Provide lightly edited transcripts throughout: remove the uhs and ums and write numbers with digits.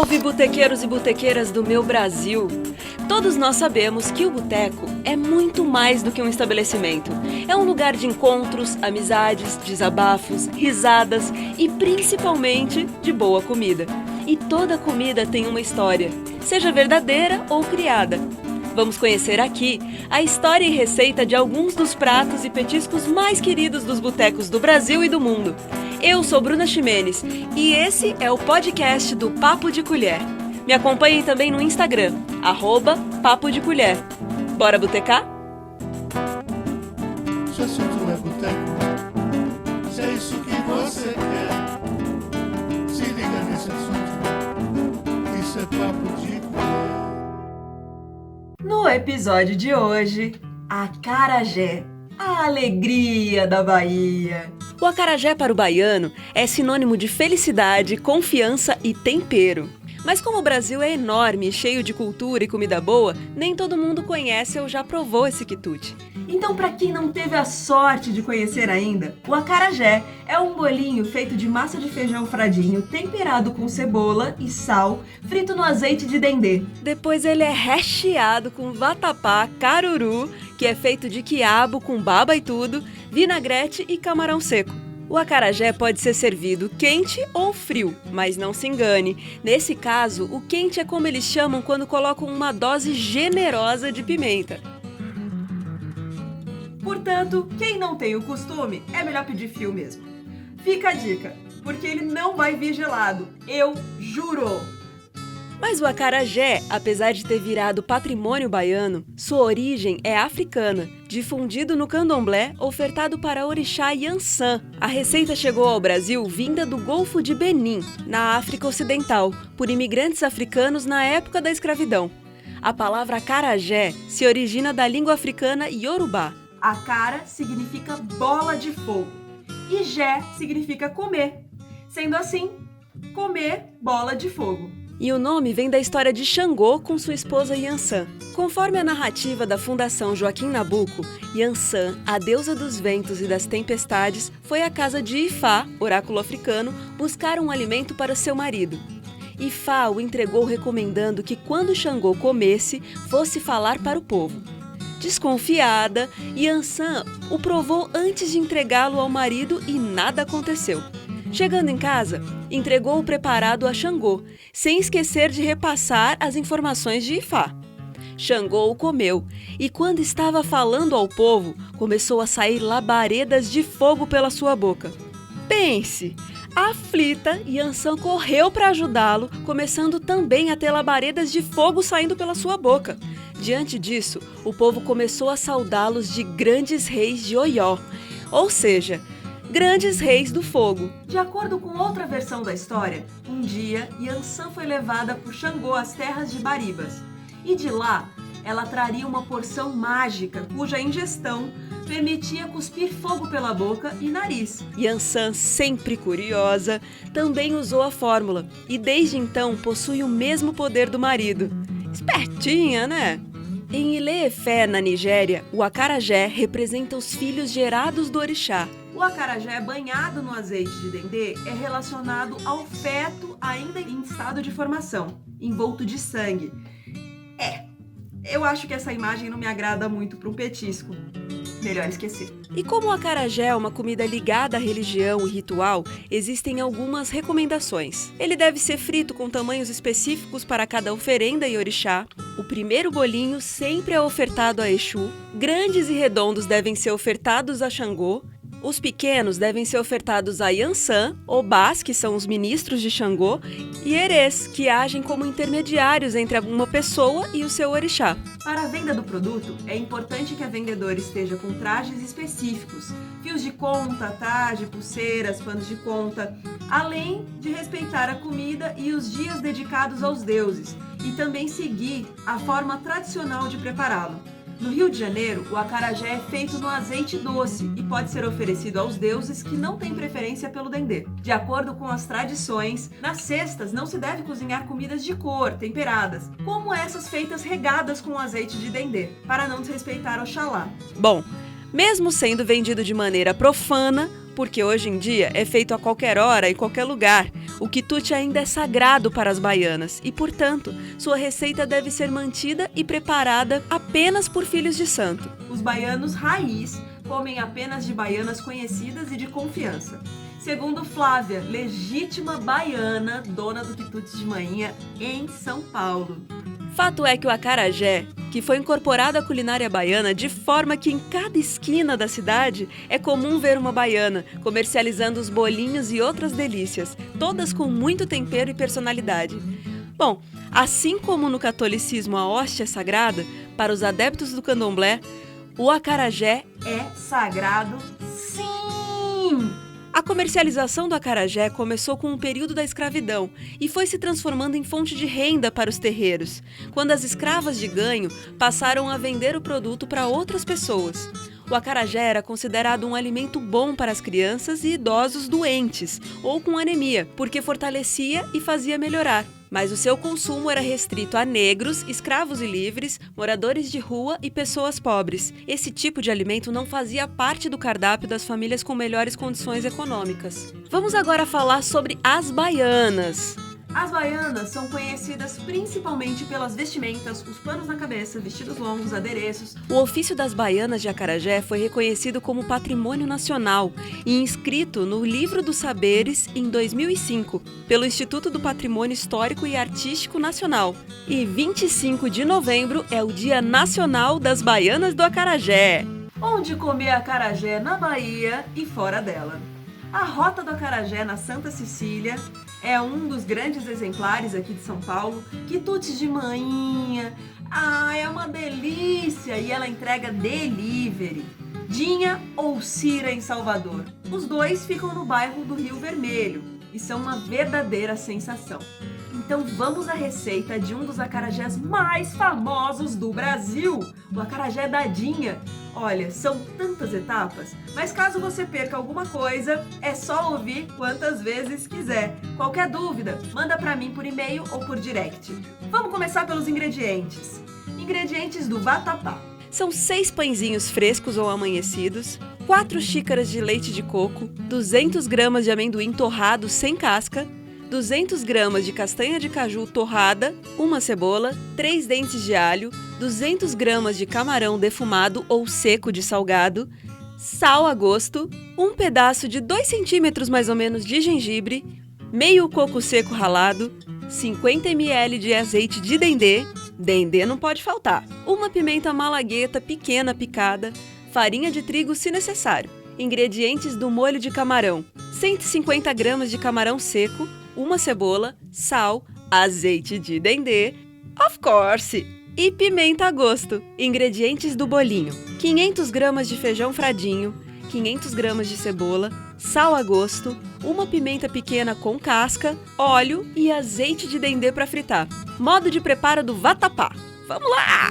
Salve, botequeiros e botequeiras do meu Brasil! Todos nós sabemos que o boteco é muito mais do que um estabelecimento. É um lugar de encontros, amizades, desabafos, risadas e principalmente de boa comida. E toda comida tem uma história, seja verdadeira ou criada. Vamos conhecer aqui a história e receita de alguns dos pratos e petiscos mais queridos dos botecos do Brasil e do mundo. Eu sou Bruna Ximenes e esse é o podcast do Papo de Colher. Me acompanhem também no Instagram, @Papo de Colher. Bora botecar? Se o assunto é boteco, se é isso que você quer, se liga nesse assunto, isso é Papo de Colher. No episódio de hoje, acarajé, a alegria da Bahia. O acarajé para o baiano é sinônimo de felicidade, confiança e tempero. Mas como o Brasil é enorme, cheio de cultura e comida boa, nem todo mundo conhece ou já provou esse quitute. Então, para quem não teve a sorte de conhecer ainda, o acarajé é um bolinho feito de massa de feijão fradinho, temperado com cebola e sal, frito no azeite de dendê. Depois ele é recheado com vatapá, caruru, que é feito de quiabo com baba e tudo, vinagrete e camarão seco. O acarajé pode ser servido quente ou frio, mas não se engane. Nesse caso, o quente é como eles chamam quando colocam uma dose generosa de pimenta. Portanto, quem não tem o costume, é melhor pedir frio mesmo. Fica a dica, porque ele não vai vir gelado, eu juro! Mas o acarajé, apesar de ter virado patrimônio baiano, sua origem é africana, difundido no candomblé, ofertado para orixá Yansan. A receita chegou ao Brasil vinda do Golfo de Benim, na África Ocidental, por imigrantes africanos na época da escravidão. A palavra acarajé se origina da língua africana Yorubá. Acara significa bola de fogo e jé significa comer. Sendo assim, comer bola de fogo. E o nome vem da história de Xangô com sua esposa Yansan. Conforme a narrativa da Fundação Joaquim Nabuco, Yansan, a deusa dos ventos e das tempestades, foi à casa de Ifá, oráculo africano, buscar um alimento para seu marido. Ifá o entregou recomendando que quando Xangô comesse, fosse falar para o povo. Desconfiada, Yansan o provou antes de entregá-lo ao marido e nada aconteceu. Chegando em casa, entregou o preparado a Xangô, sem esquecer de repassar as informações de Ifá. Xangô o comeu e, quando estava falando ao povo, começou a sair labaredas de fogo pela sua boca. Pense! Aflita, Yansan correu para ajudá-lo, começando também a ter labaredas de fogo saindo pela sua boca. Diante disso, o povo começou a saudá-los de grandes reis de Oió, ou seja, grandes reis do fogo. De acordo com outra versão da história, um dia Yansan foi levada por Xangô às terras de Baribas. E de lá, ela traria uma porção mágica cuja ingestão permitia cuspir fogo pela boca e nariz. Yansan, sempre curiosa, também usou a fórmula e desde então possui o mesmo poder do marido. Espertinha, né? Em Ilé-Ifé, na Nigéria, o acarajé representa os filhos gerados do orixá. O acarajé banhado no azeite de dendê é relacionado ao feto ainda em estado de formação, envolto de sangue. Eu acho que essa imagem não me agrada muito para um petisco. Melhor esquecer. E como o acarajé é uma comida ligada à religião e ritual, existem algumas recomendações. Ele deve ser frito com tamanhos específicos para cada oferenda e orixá. O primeiro bolinho sempre é ofertado a Exu. Grandes e redondos devem ser ofertados a Xangô. Os pequenos devem ser ofertados a Yansan, Obás, que são os ministros de Xangô, e Erês, que agem como intermediários entre uma pessoa e o seu orixá. Para a venda do produto, é importante que a vendedora esteja com trajes específicos, fios de conta, traje, pulseiras, panos de conta, além de respeitar a comida e os dias dedicados aos deuses, e também seguir a forma tradicional de prepará-lo. No Rio de Janeiro, o acarajé é feito no azeite doce e pode ser oferecido aos deuses que não têm preferência pelo dendê. De acordo com as tradições, nas cestas não se deve cozinhar comidas de cor, temperadas, como essas feitas regadas com azeite de dendê, para não desrespeitar Oxalá. Bom, mesmo sendo vendido de maneira profana, porque hoje em dia é feito a qualquer hora e qualquer lugar, O quitute ainda é sagrado para as baianas e, portanto, sua receita deve ser mantida e preparada apenas por filhos de santo. Os baianos raiz comem apenas de baianas conhecidas e de confiança. Segundo Flávia, legítima baiana, dona do quitute de manhã em São Paulo. Fato é que o acarajé, que foi incorporado à culinária baiana de forma que em cada esquina da cidade é comum ver uma baiana comercializando os bolinhos e outras delícias, todas com muito tempero e personalidade. Bom, assim como no catolicismo a hóstia é sagrada, para os adeptos do candomblé, o acarajé é sagrado, sim! A comercialização do acarajé começou com o período da escravidão e foi se transformando em fonte de renda para os terreiros, quando as escravas de ganho passaram a vender o produto para outras pessoas. O acarajé era considerado um alimento bom para as crianças e idosos doentes ou com anemia, porque fortalecia e fazia melhorar. Mas o seu consumo era restrito a negros, escravos e livres, moradores de rua e pessoas pobres. Esse tipo de alimento não fazia parte do cardápio das famílias com melhores condições econômicas. Vamos agora falar sobre as baianas. As baianas são conhecidas principalmente pelas vestimentas, os panos na cabeça, vestidos longos, adereços. O ofício das baianas de acarajé foi reconhecido como patrimônio nacional e inscrito no Livro dos Saberes em 2005, pelo Instituto do Patrimônio Histórico e Artístico Nacional. E 25 de novembro é o Dia Nacional das Baianas do Acarajé. Onde comer acarajé na Bahia e fora dela. A Rota do Acarajé na Santa Cecília é um dos grandes exemplares aqui de São Paulo. Quitutes de manhinha, é uma delícia! E ela entrega delivery. Dinha ou Cira em Salvador. Os dois ficam no bairro do Rio Vermelho e são uma verdadeira sensação. Então vamos à receita de um dos acarajés mais famosos do Brasil, o acarajé da Dinha. Olha, são tantas etapas, mas caso você perca alguma coisa, é só ouvir quantas vezes quiser. Qualquer dúvida, manda pra mim por e-mail ou por direct. Vamos começar pelos ingredientes. Ingredientes do vatapá. São 6 pãezinhos frescos ou amanhecidos, 4 xícaras de leite de coco, 200 gramas de amendoim torrado sem casca, 200 gramas de castanha de caju torrada, uma cebola, 3 dentes de alho, 200 gramas de camarão defumado ou seco de salgado, sal a gosto, um pedaço de 2 centímetros mais ou menos de gengibre, meio coco seco ralado, 50 ml de azeite de dendê, dendê não pode faltar, uma pimenta malagueta pequena picada, farinha de trigo se necessário. Ingredientes do molho de camarão: 150 gramas de camarão seco, uma cebola, sal, azeite de dendê, of course, e pimenta a gosto. Ingredientes do bolinho: 500 gramas de feijão fradinho, 500 gramas de cebola, sal a gosto, uma pimenta pequena com casca, óleo e azeite de dendê para fritar. Modo de preparo do vatapá. Vamos lá!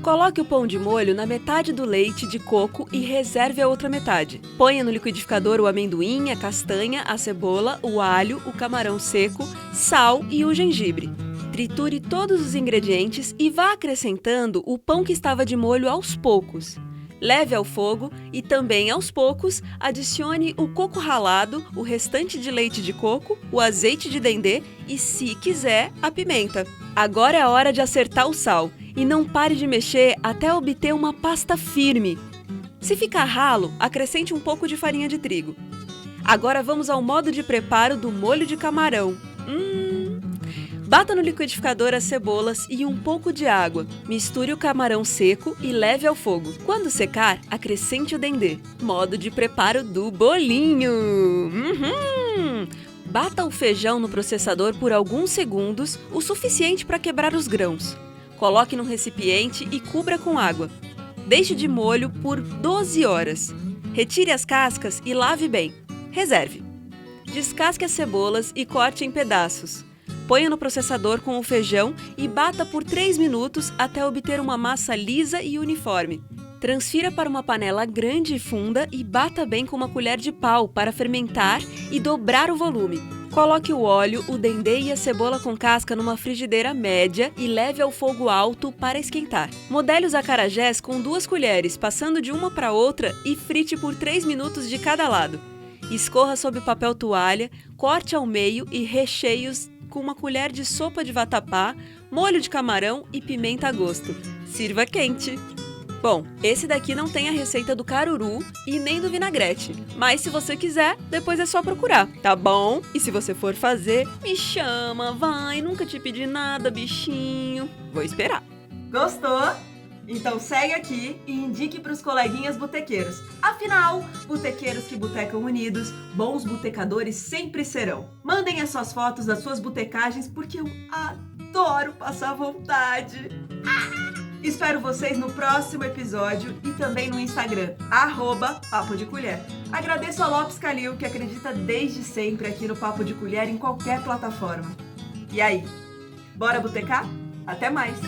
Coloque o pão de molho na metade do leite de coco e reserve a outra metade. Ponha no liquidificador o amendoim, a castanha, a cebola, o alho, o camarão seco, sal e o gengibre. Triture todos os ingredientes e vá acrescentando o pão que estava de molho aos poucos. Leve ao fogo e também aos poucos adicione o coco ralado, o restante de leite de coco, o azeite de dendê e, se quiser, a pimenta. Agora é a hora de acertar o sal e não pare de mexer até obter uma pasta firme. Se ficar ralo, acrescente um pouco de farinha de trigo. Agora vamos ao modo de preparo do molho de camarão. Bata no liquidificador as cebolas e um pouco de água. Misture o camarão seco e leve ao fogo. Quando secar, acrescente o dendê. Modo de preparo do bolinho. Bata o feijão no processador por alguns segundos, o suficiente para quebrar os grãos. Coloque num recipiente e cubra com água. Deixe de molho por 12 horas. Retire as cascas e lave bem. Reserve. Descasque as cebolas e corte em pedaços. Ponha no processador com o feijão e bata por 3 minutos até obter uma massa lisa e uniforme. Transfira para uma panela grande e funda e bata bem com uma colher de pau para fermentar e dobrar o volume. Coloque o óleo, o dendê e a cebola com casca numa frigideira média e leve ao fogo alto para esquentar. Modele os acarajés com 2 colheres, passando de uma para outra e frite por 3 minutos de cada lado. Escorra sobre o papel toalha, corte ao meio e recheie-os com uma colher de sopa de vatapá, molho de camarão e pimenta a gosto. Sirva quente! Bom, esse daqui não tem a receita do caruru e nem do vinagrete, mas se você quiser, depois é só procurar, tá bom? E se você for fazer, me chama, vai, nunca te pedi nada, bichinho. Vou esperar. Gostou? Então segue aqui e indique para os coleguinhas botequeiros. Afinal, botequeiros que botecam unidos, bons botecadores sempre serão. Mandem as suas fotos das suas botecagens porque eu adoro passar vontade. Espero vocês no próximo episódio e também no Instagram, @Papo de Colher. Agradeço a Lopes Calil, que acredita desde sempre aqui no Papo de Colher em qualquer plataforma. E aí, bora botecar? Até mais!